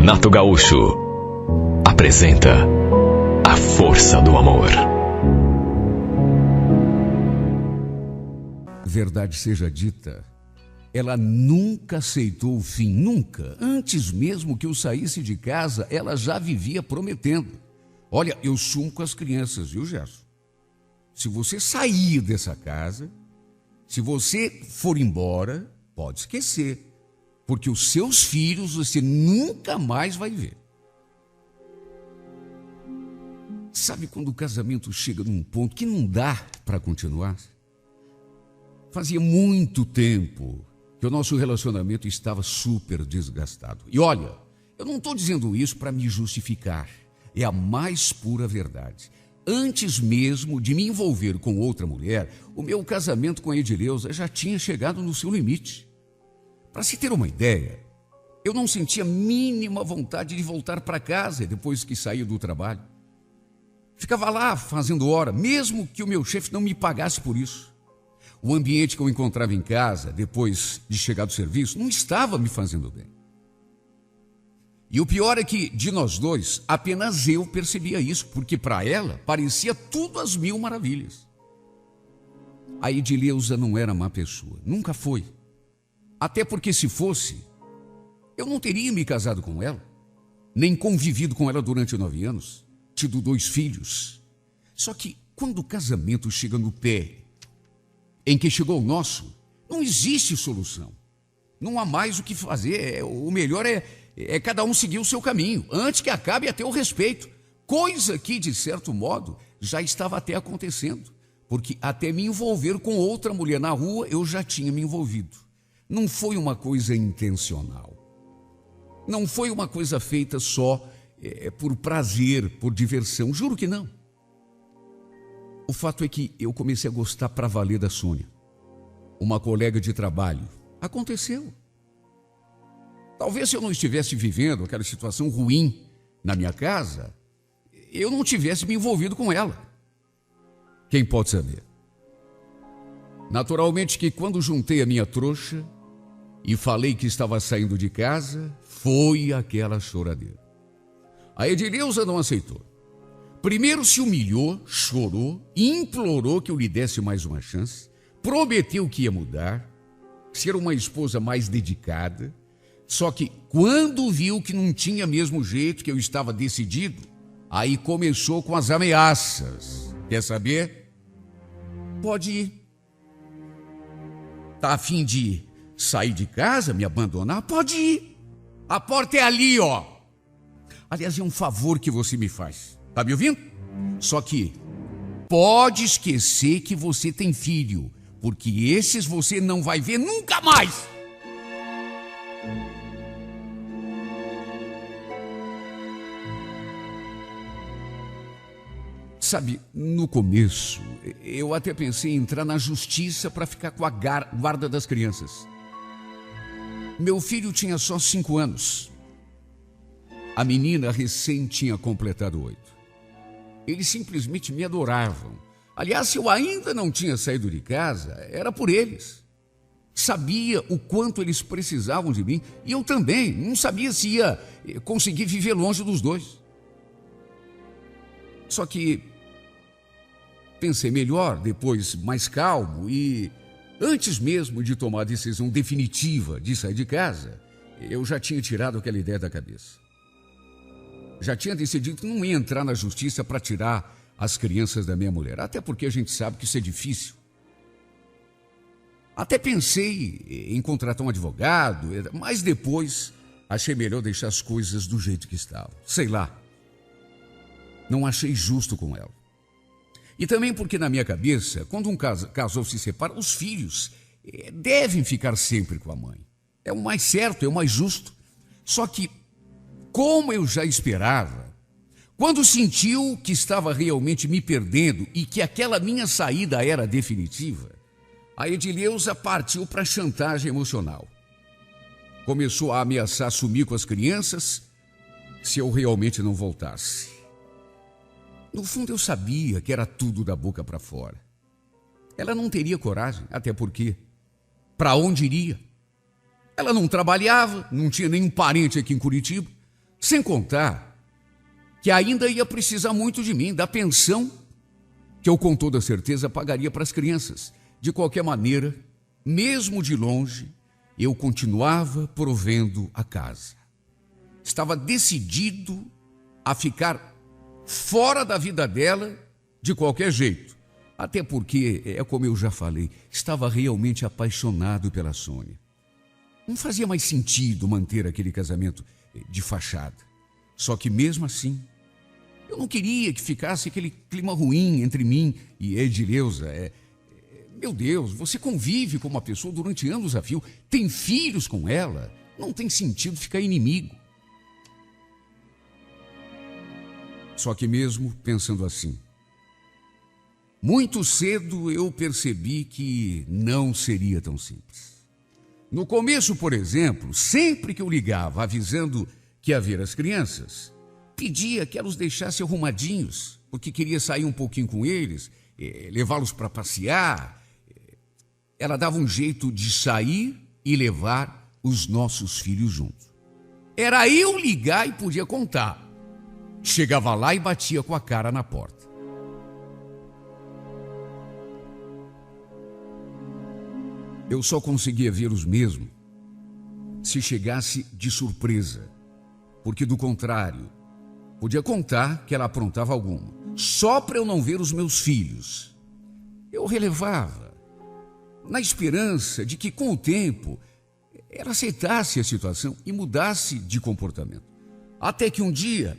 Renato Gaúcho apresenta A Força do Amor. Verdade seja dita, ela nunca aceitou o fim, nunca. Antes mesmo que eu saísse de casa, ela já vivia prometendo. Olha, eu sumo com as crianças, viu, Gerson? Se você sair dessa casa, se você for embora, pode esquecer. Porque os seus filhos você nunca mais vai ver. Sabe quando o casamento chega num ponto que não dá para continuar? Fazia muito tempo que o nosso relacionamento estava super desgastado. E olha, eu não estou dizendo isso para me justificar. É a mais pura verdade. Antes mesmo de me envolver com outra mulher, o meu casamento com a Edileuza já tinha chegado no seu limite. Para se ter uma ideia, eu não sentia a mínima vontade de voltar para casa depois que saía do trabalho. Ficava lá fazendo hora, mesmo que o meu chefe não me pagasse por isso. O ambiente que eu encontrava em casa, depois de chegar do serviço, não estava me fazendo bem. E o pior é que, de nós dois, apenas eu percebia isso, porque para ela parecia tudo às mil maravilhas. A Edileuza não era má pessoa, nunca foi. Até porque se fosse, eu não teria me casado com ela, nem convivido com ela durante 9 anos, tido 2 filhos. Só que quando o casamento chega no pé, em que chegou o nosso, não existe solução. Não há mais o que fazer, o melhor é cada um seguir o seu caminho, antes que acabe até o respeito. Coisa que, de certo modo, já estava até acontecendo, porque até me envolver com outra mulher na rua, eu já tinha me envolvido. Não foi uma coisa intencional. Não foi uma coisa feita só por prazer, por diversão. Juro que não. O fato é que eu comecei a gostar para valer da Sônia, uma colega de trabalho. Aconteceu. Talvez se eu não estivesse vivendo aquela situação ruim na minha casa, eu não tivesse me envolvido com ela. Quem pode saber? Naturalmente que quando juntei a minha trouxa e falei que estava saindo de casa, foi aquela choradeira. A Edileuza não aceitou. Primeiro se humilhou, chorou, implorou que eu lhe desse mais uma chance, prometeu que ia mudar, ser uma esposa mais dedicada, só que quando viu que não tinha mesmo jeito, que eu estava decidido, aí começou com as ameaças. Quer saber? Pode ir. Tá a fim de sair de casa, me abandonar? Pode ir. A porta é ali, ó. Aliás, é um favor que você me faz. Tá me ouvindo? Só que pode esquecer que você tem filho, porque esses você não vai ver nunca mais. Sabe, no começo, eu até pensei em entrar na justiça para ficar com a guarda das crianças. Meu filho tinha só 5 anos. A menina recém tinha completado 8. Eles simplesmente me adoravam. Aliás, se eu ainda não tinha saído de casa, era por eles. Sabia o quanto eles precisavam de mim e eu também. Não sabia se ia conseguir viver longe dos dois. Só que pensei melhor, depois mais calmo e antes mesmo de tomar a decisão definitiva de sair de casa, eu já tinha tirado aquela ideia da cabeça. Já tinha decidido que não ia entrar na justiça para tirar as crianças da minha mulher, até porque a gente sabe que isso é difícil. Até pensei em contratar um advogado, mas depois achei melhor deixar as coisas do jeito que estavam. Sei lá. Não achei justo com ela. E também porque na minha cabeça, quando um casal se separa, os filhos devem ficar sempre com a mãe. É o mais certo, é o mais justo. Só que, como eu já esperava, quando sentiu que estava realmente me perdendo e que aquela minha saída era definitiva, a Edileuza partiu para chantagem emocional. Começou a ameaçar sumir com as crianças se eu realmente não voltasse. No fundo, eu sabia que era tudo da boca para fora. Ela não teria coragem, até porque, para onde iria? Ela não trabalhava, não tinha nenhum parente aqui em Curitiba, Sem contar que ainda ia precisar muito de mim, da pensão que eu com toda certeza pagaria para as crianças. De qualquer maneira, mesmo de longe, eu continuava provendo a casa. Estava decidido a ficar fora da vida dela de qualquer jeito. Até porque, como eu já falei, estava realmente apaixonado pela Sônia. Não fazia mais sentido manter aquele casamento de fachada. Só que mesmo assim, eu não queria que ficasse aquele clima ruim entre mim e Edileuza. Meu Deus, você convive com uma pessoa durante anos a fio, tem filhos com ela, não tem sentido ficar inimigo. Só que mesmo pensando assim, muito cedo eu percebi que não seria tão simples. No começo, por exemplo, sempre que eu ligava avisando que ia ver as crianças, pedia que ela os deixasse arrumadinhos, porque queria sair um pouquinho com eles, levá-los para passear. Ela dava um jeito de sair e levar os nossos filhos juntos. Era eu ligar e podia contar. Chegava lá e batia com a cara na porta. Eu só conseguia vê-los mesmo se chegasse de surpresa, porque do contrário, podia contar que ela aprontava alguma, só para eu não ver os meus filhos. Eu relevava, na esperança de que com o tempo ela aceitasse a situação e mudasse de comportamento. Até que um dia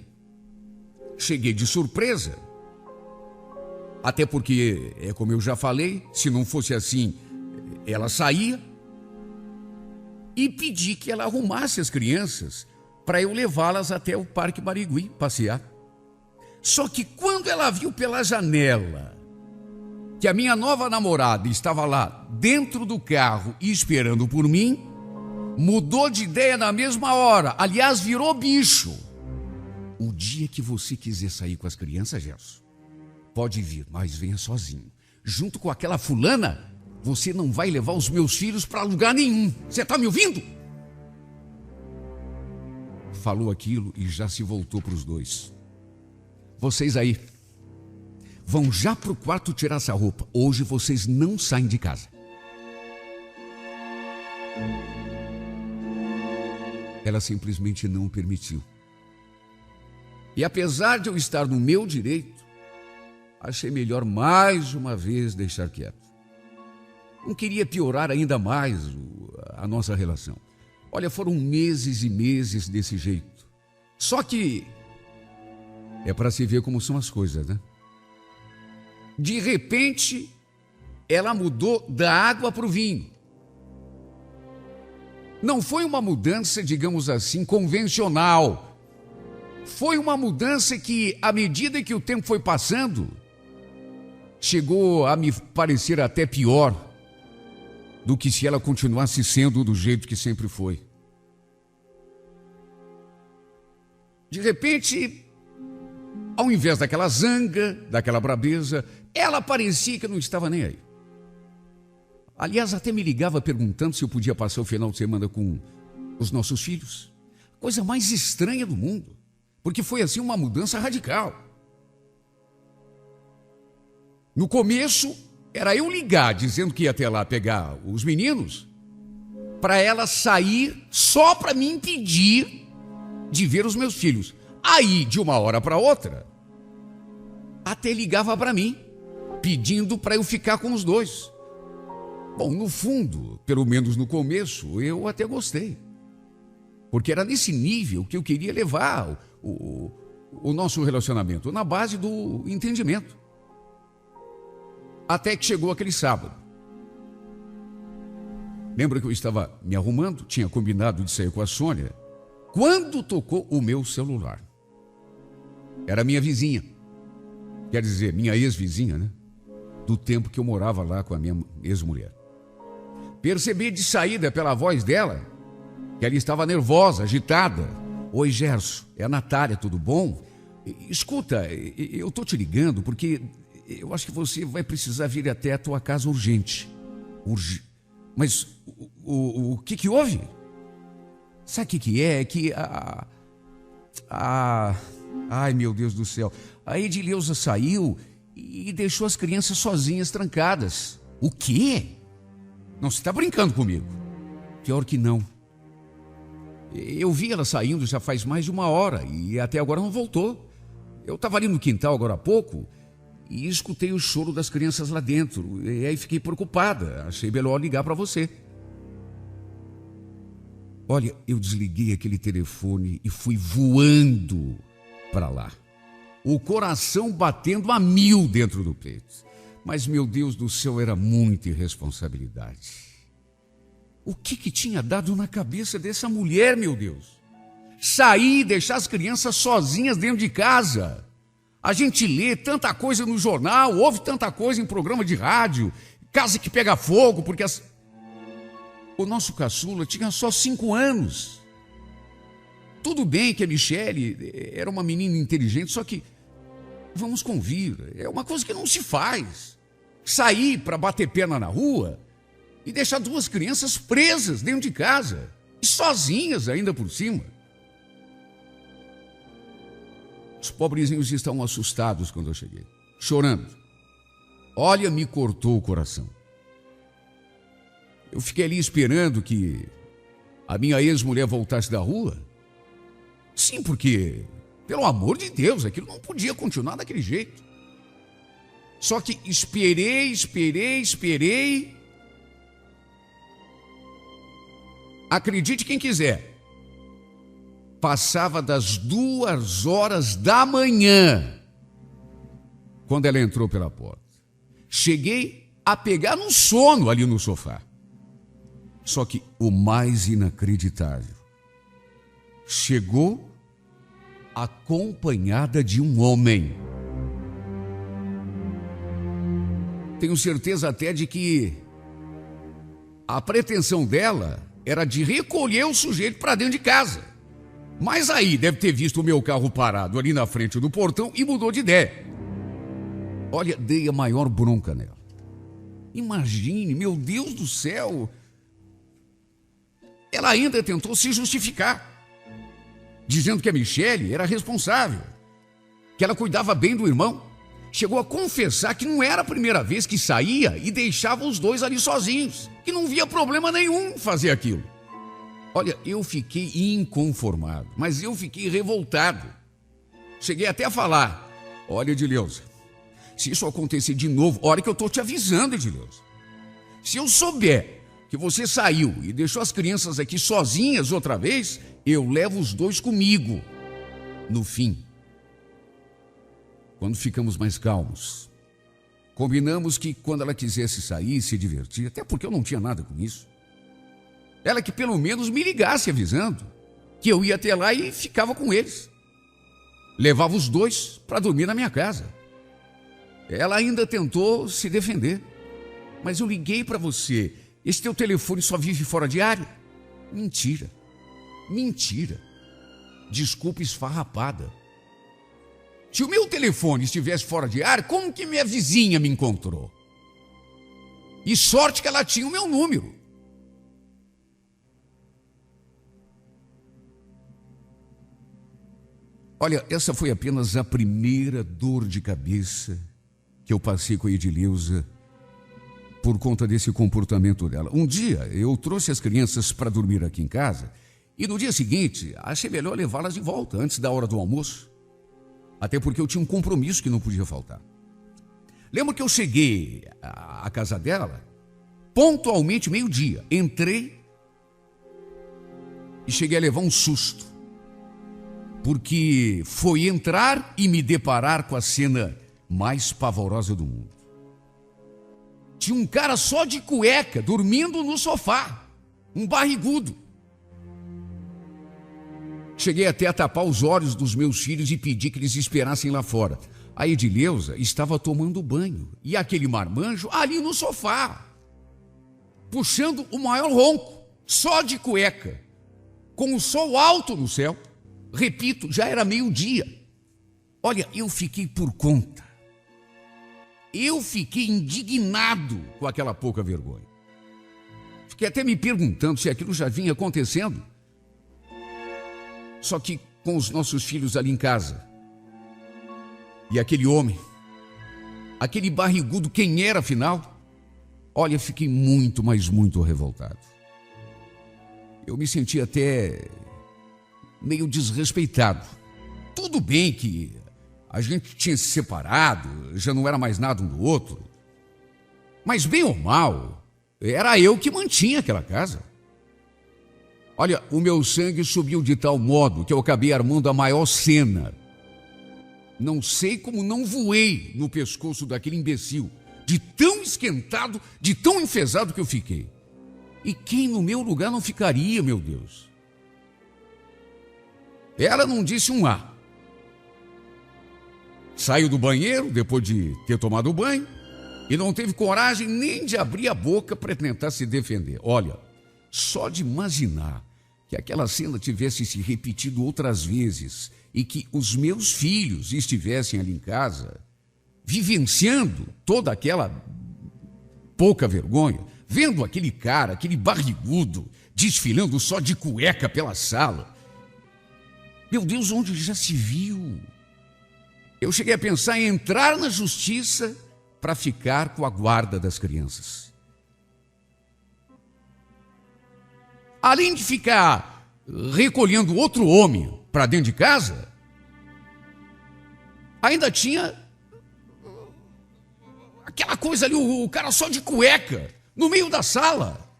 cheguei de surpresa, até porque, como eu já falei, se não fosse assim, ela saía, e pedi que ela arrumasse as crianças para eu levá-las até o Parque Barigui passear. Só que quando ela viu pela janela que a minha nova namorada estava lá dentro do carro e esperando por mim, mudou de ideia na mesma hora. Aliás, virou bicho. O dia que você quiser sair com as crianças, Gerson, pode vir, mas venha sozinho. Junto com aquela fulana, você não vai levar os meus filhos para lugar nenhum. Você está me ouvindo? Falou aquilo e já se voltou para os dois. Vocês aí, vão já para o quarto tirar essa roupa. Hoje vocês não saem de casa. Ela simplesmente não permitiu. E apesar de eu estar no meu direito, achei melhor mais uma vez deixar quieto. Não queria piorar ainda mais a nossa relação. Olha, foram meses e meses desse jeito. Só que é para se ver como são as coisas, né? De repente, ela mudou da água para o vinho. Não foi uma mudança, digamos assim, convencional. Foi uma mudança que, à medida que o tempo foi passando, chegou a me parecer até pior do que se ela continuasse sendo do jeito que sempre foi. De repente, ao invés daquela zanga, daquela brabeza, ela parecia que não estava nem aí. Aliás, até me ligava perguntando se eu podia passar o final de semana com os nossos filhos. Coisa mais estranha do mundo, porque foi assim uma mudança radical. No começo, era eu ligar dizendo que ia até lá pegar os meninos, para ela sair só para me impedir de ver os meus filhos. Aí, de uma hora para outra, até ligava para mim, pedindo para eu ficar com os dois. Bom, no fundo, pelo menos no começo, eu até gostei. Porque era nesse nível que eu queria levar o nosso relacionamento, na base do entendimento. Até que chegou aquele sábado. Lembra que eu estava me arrumando, tinha combinado de sair com a Sônia, quando tocou o meu celular. Era minha vizinha, quer dizer, minha ex-vizinha, né? Do tempo que eu morava lá com a minha ex-mulher. Percebi de saída pela voz dela que ela estava nervosa, agitada. Oi, Gerson, é a Natália, tudo bom? Escuta, eu tô te ligando porque eu acho que você vai precisar vir até a tua casa urgente. Mas o que houve? Sabe o que é? É que Ai, meu Deus do céu. A Edileuza saiu e deixou as crianças sozinhas, trancadas. O quê? Não, você está brincando comigo? Pior que não. Eu vi ela saindo já faz mais de 1 hora e até agora não voltou. Eu estava ali no quintal agora há pouco e escutei o choro das crianças lá dentro. E aí fiquei preocupada. Achei melhor ligar para você. Olha, eu desliguei aquele telefone e fui voando para lá. O coração batendo a 1000 dentro do peito. Mas, meu Deus do céu, era muita irresponsabilidade. O que tinha dado na cabeça dessa mulher, meu Deus? Sair e deixar as crianças sozinhas dentro de casa. A gente lê tanta coisa no jornal, ouve tanta coisa em programa de rádio, casa que pega fogo, porque o nosso caçula tinha só 5 anos. Tudo bem que a Michele era uma menina inteligente, só que, vamos convir, é uma coisa que não se faz. Sair para bater perna na rua e deixar 2 crianças presas dentro de casa, e sozinhas ainda por cima. Os pobrezinhos estavam assustados quando eu cheguei, chorando. Olha, me cortou o coração. Eu fiquei ali esperando que a minha ex-mulher voltasse da rua. Sim, porque, pelo amor de Deus, aquilo não podia continuar daquele jeito. Só que esperei. Acredite quem quiser. Passava das 2 horas da manhã quando ela entrou pela porta. Cheguei a pegar no sono ali no sofá. Só que o mais inacreditável, chegou acompanhada de um homem. Tenho certeza até de que a pretensão dela era de recolher o sujeito para dentro de casa. Mas aí deve ter visto o meu carro parado ali na frente do portão e mudou de ideia. Olha, dei a maior bronca nela. Imagine, meu Deus do céu. Ela ainda tentou se justificar, dizendo que a Michele era responsável, que ela cuidava bem do irmão. Chegou a confessar que não era a primeira vez que saía e deixava os 2 ali sozinhos, que não via problema nenhum em fazer aquilo. Olha, eu fiquei inconformado, mas eu fiquei revoltado. Cheguei até a falar: olha, Edileuza, se isso acontecer de novo, olha que eu estou te avisando, Edileuza. Se eu souber que você saiu e deixou as crianças aqui sozinhas outra vez, eu levo os 2 comigo. No fim, quando ficamos mais calmos, combinamos que quando ela quisesse sair, se divertir, até porque eu não tinha nada com isso, ela que pelo menos me ligasse avisando que eu ia até lá e ficava com eles. Levava os 2 para dormir na minha casa. Ela ainda tentou se defender. Mas eu liguei para você. Esse teu telefone só vive fora de área? Mentira. Desculpa esfarrapada. Se o meu telefone estivesse fora de área, como que minha vizinha me encontrou? E sorte que ela tinha o meu número. Olha, essa foi apenas a primeira dor de cabeça que eu passei com a Edileuza por conta desse comportamento dela. Um dia eu trouxe as crianças para dormir aqui em casa e no dia seguinte achei melhor levá-las de volta antes da hora do almoço. Até porque eu tinha um compromisso que não podia faltar. Lembro que eu cheguei à casa dela pontualmente 12:00. Entrei e cheguei a levar um susto, porque foi entrar e me deparar com a cena mais pavorosa do mundo. Tinha um cara só de cueca dormindo no sofá, um barrigudo. Cheguei até a tapar os olhos dos meus filhos e pedi que eles esperassem lá fora. A Edileuza estava tomando banho e aquele marmanjo ali no sofá, puxando o maior ronco, só de cueca, com o sol alto no céu. Repito, já era 12:00. Olha, eu fiquei por conta. Eu fiquei indignado com aquela pouca vergonha. Fiquei até me perguntando se aquilo já vinha acontecendo. Só que com os nossos filhos ali em casa. E aquele homem, aquele barrigudo, quem era afinal? Olha, fiquei muito, mas muito revoltado. Eu me senti até meio desrespeitado. Tudo bem que a gente tinha se separado, já não era mais nada um do outro. Mas bem ou mal, era eu que mantinha aquela casa. Olha, o meu sangue subiu de tal modo que eu acabei armando a maior cena. Não sei como não voei no pescoço daquele imbecil, de tão esquentado, de tão enfesado que eu fiquei. E quem no meu lugar não ficaria, meu Deus? Ela não disse um A. Saiu do banheiro depois de ter tomado banho e não teve coragem nem de abrir a boca para tentar se defender. Olha, só de imaginar que aquela cena tivesse se repetido outras vezes e que os meus filhos estivessem ali em casa, vivenciando toda aquela pouca vergonha, vendo aquele cara, aquele barrigudo, desfilando só de cueca pela sala. Meu Deus, onde já se viu? Eu cheguei a pensar em entrar na justiça para ficar com a guarda das crianças. Além de ficar recolhendo outro homem para dentro de casa, ainda tinha aquela coisa ali, o cara só de cueca, no meio da sala.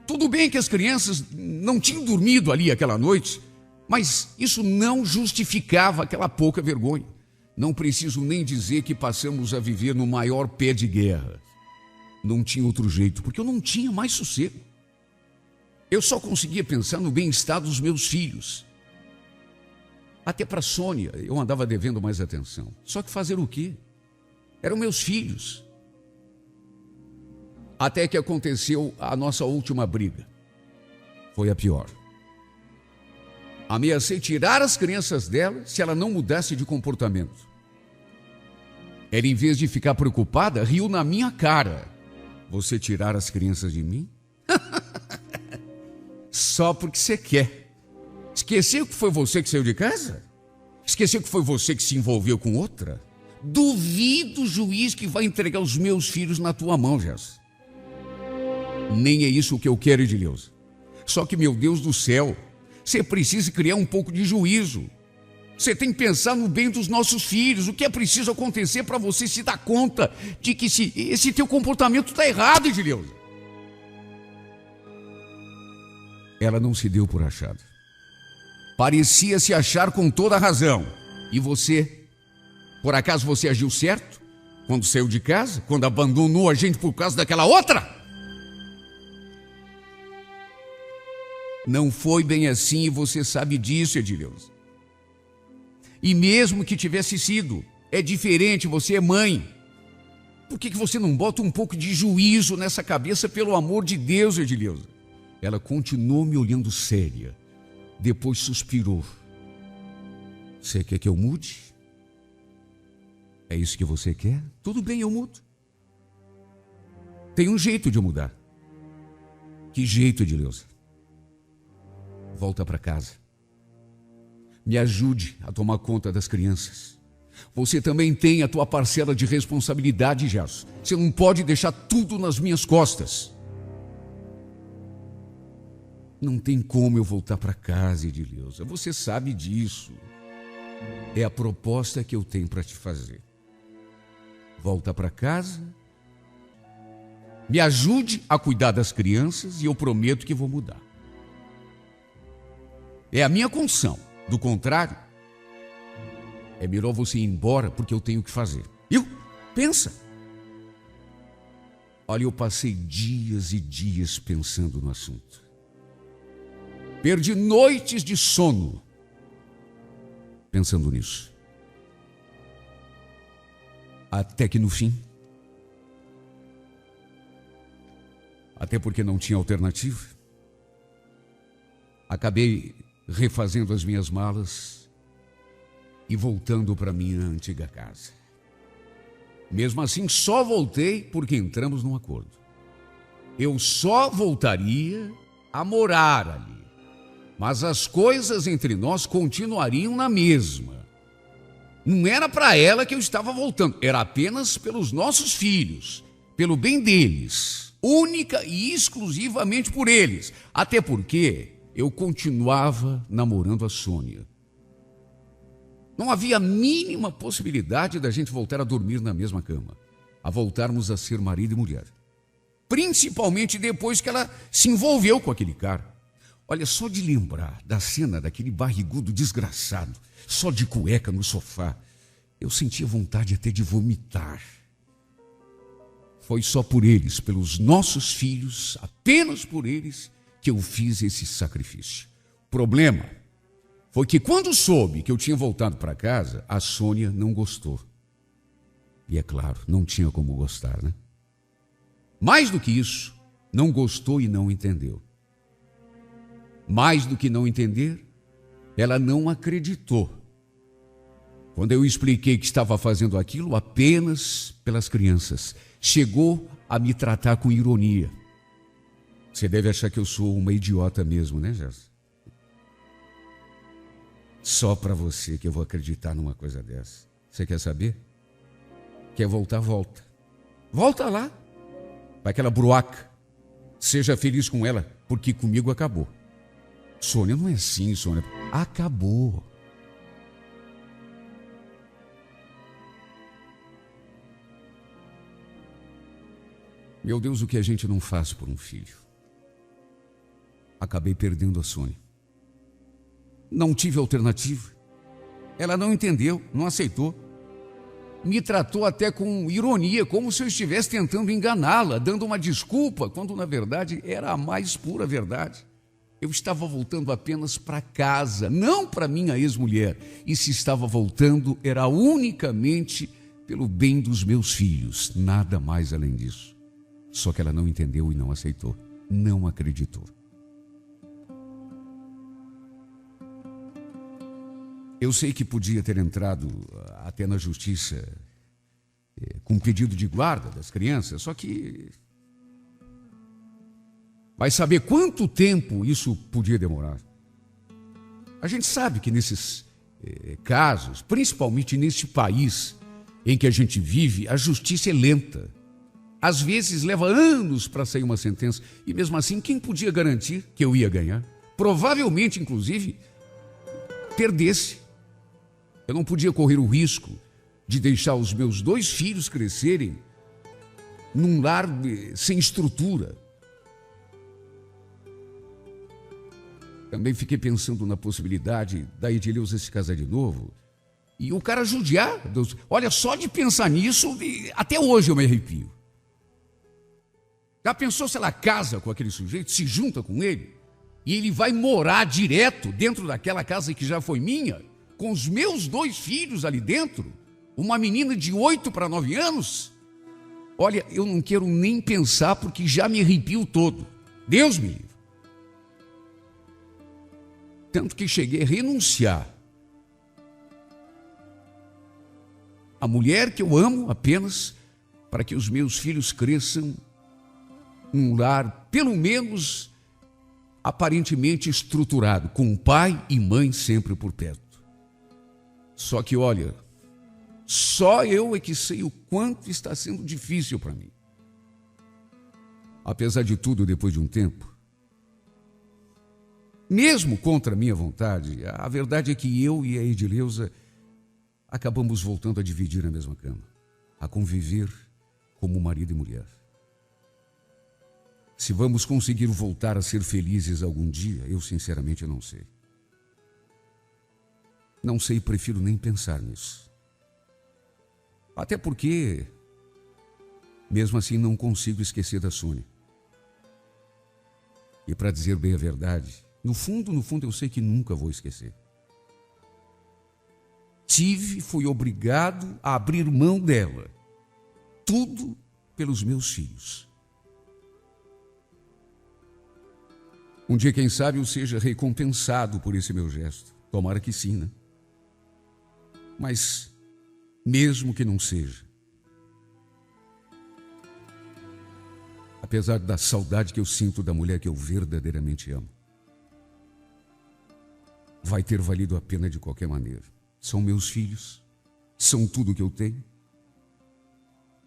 Tudo bem que as crianças não tinham dormido ali aquela noite, mas isso não justificava aquela pouca vergonha. Não preciso nem dizer que passamos a viver no maior pé de guerra. Não tinha outro jeito, porque eu não tinha mais sossego. Eu só conseguia pensar no bem-estar dos meus filhos. Até para Sônia eu andava devendo mais atenção. Só que fazer o quê? Eram meus filhos. Até que aconteceu a nossa última briga. Foi a pior. Ameacei tirar as crianças dela se ela não mudasse de comportamento. Ela, em vez de ficar preocupada, riu na minha cara. Você tirar as crianças de mim? Só porque você quer. Esqueceu que foi você que saiu de casa? Esqueceu que foi você que se envolveu com outra? Duvido, juiz, que vai entregar os meus filhos na tua mão, Jéssica. Nem é isso que eu quero, Edileuza. Só que, meu Deus do céu, você precisa criar um pouco de juízo. Você tem que pensar no bem dos nossos filhos. O que é preciso acontecer para você se dar conta de que esse teu comportamento está errado, Edileuza? Ela não se deu por achada. Parecia se achar com toda a razão. E você? Por acaso você agiu certo? Quando saiu de casa? Quando abandonou a gente por causa daquela outra? Não foi bem assim e você sabe disso, Edileuza. E mesmo que tivesse sido, é diferente, você é mãe. Por que você não bota um pouco de juízo nessa cabeça, pelo amor de Deus, Edileuza? Ela continuou me olhando séria. Depois suspirou. Você quer que eu mude? É isso que você quer? Tudo bem, eu mudo. Tem um jeito de eu mudar. Que jeito, Edileuza? Volta para casa. Me ajude a tomar conta das crianças. Você também tem a tua parcela de responsabilidade, Gerson. Você não pode deixar tudo nas minhas costas. Não tem como eu voltar para casa, Edileuza. Você sabe disso. É a proposta que eu tenho para te fazer. Volta para casa. Me ajude a cuidar das crianças e eu prometo que vou mudar. É a minha condição. Do contrário, é melhor você ir embora porque eu tenho que fazer. Pensa. Olha, eu passei dias e dias pensando no assunto. Perdi noites de sono pensando nisso. Até que no fim, até porque não tinha alternativa, acabei refazendo as minhas malas e voltando para minha antiga casa. Mesmo assim, só voltei porque entramos num acordo. Eu só voltaria a morar ali mas as coisas entre nós continuariam na mesma. Não era para ela que eu estava voltando, era apenas pelos nossos filhos, pelo bem deles, única e exclusivamente por eles. Até porque eu continuava namorando a Sônia. Não havia a mínima possibilidade da gente voltar a dormir na mesma cama, a voltarmos a ser marido e mulher. Principalmente depois que ela se envolveu com aquele cara. Olha, só de lembrar da cena daquele barrigudo desgraçado, só de cueca no sofá, eu sentia vontade até de vomitar. Foi só por eles, pelos nossos filhos, apenas por eles, que eu fiz esse sacrifício. O problema foi que quando soube que eu tinha voltado para casa, a Sônia não gostou. E é claro, não tinha como gostar, né? Mais do que isso, não gostou e não entendeu. Mais do que não entender, ela não acreditou. Quando eu expliquei que estava fazendo aquilo apenas pelas crianças, chegou a me tratar com ironia. Você deve achar que eu sou uma idiota mesmo, né, Gerson? Só para você que eu vou acreditar numa coisa dessa. Você quer saber? Quer voltar, volta. Volta lá. Vai aquela bruaca. Seja feliz com ela, porque comigo acabou. Sônia, não é assim, Sônia. Acabou. Meu Deus, o que a gente não faz por um filho. Acabei perdendo a Sônia. Não tive alternativa. Ela não entendeu, não aceitou. Me tratou até com ironia, como se eu estivesse tentando enganá-la, dando uma desculpa, quando na verdade era a mais pura verdade. Eu estava voltando apenas para casa, não para minha ex-mulher. E se estava voltando, era unicamente pelo bem dos meus filhos, nada mais além disso. Só que ela não entendeu e não aceitou, não acreditou. Eu sei que podia ter entrado até na justiça com pedido de guarda das crianças, só que vai saber quanto tempo isso podia demorar. A gente sabe que nesses casos, principalmente neste país em que a gente vive, a justiça é lenta. Às vezes leva anos para sair uma sentença e mesmo assim quem podia garantir que eu ia ganhar? Provavelmente, inclusive, perdesse. Eu não podia correr o risco de deixar os meus 2 filhos crescerem num lar sem estrutura. Também fiquei pensando na possibilidade da Edileuza se casar de novo e o cara judiar. Olha, só de pensar nisso, até hoje eu me arrepio. Já pensou se ela casa com aquele sujeito, se junta com ele e ele vai morar direto dentro daquela casa que já foi minha? Com os meus 2 filhos ali dentro, uma menina de 8 para 9 anos, olha, eu não quero nem pensar porque já me arrepio todo. Deus me livre. Tanto que cheguei a renunciar. A mulher que eu amo apenas para que os meus filhos cresçam num lar, pelo menos, aparentemente estruturado, com pai e mãe sempre por perto. Só que, olha, só eu é que sei o quanto está sendo difícil para mim. Apesar de tudo, depois de um tempo, mesmo contra a minha vontade, a verdade é que eu e a Edileuza acabamos voltando a dividir a mesma cama, a conviver como marido e mulher. Se vamos conseguir voltar a ser felizes algum dia, eu sinceramente não sei. Não sei, prefiro nem pensar nisso. Até porque, mesmo assim, não consigo esquecer da Sônia. E para dizer bem a verdade, no fundo, eu sei que nunca vou esquecer. Fui obrigado a abrir mão dela. Tudo pelos meus filhos. Um dia, quem sabe, eu seja recompensado por esse meu gesto. Tomara que sim, né? Mas, mesmo que não seja, apesar da saudade que eu sinto da mulher que eu verdadeiramente amo, vai ter valido a pena de qualquer maneira. São meus filhos, são tudo que eu tenho,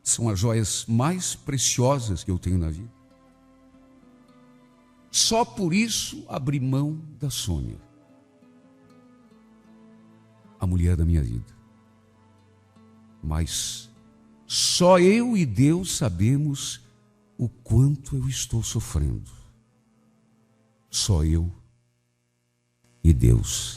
são as joias mais preciosas que eu tenho na vida. Só por isso abri mão da Sônia, a mulher da minha vida. Mas só eu e Deus sabemos o quanto eu estou sofrendo. Só eu e Deus.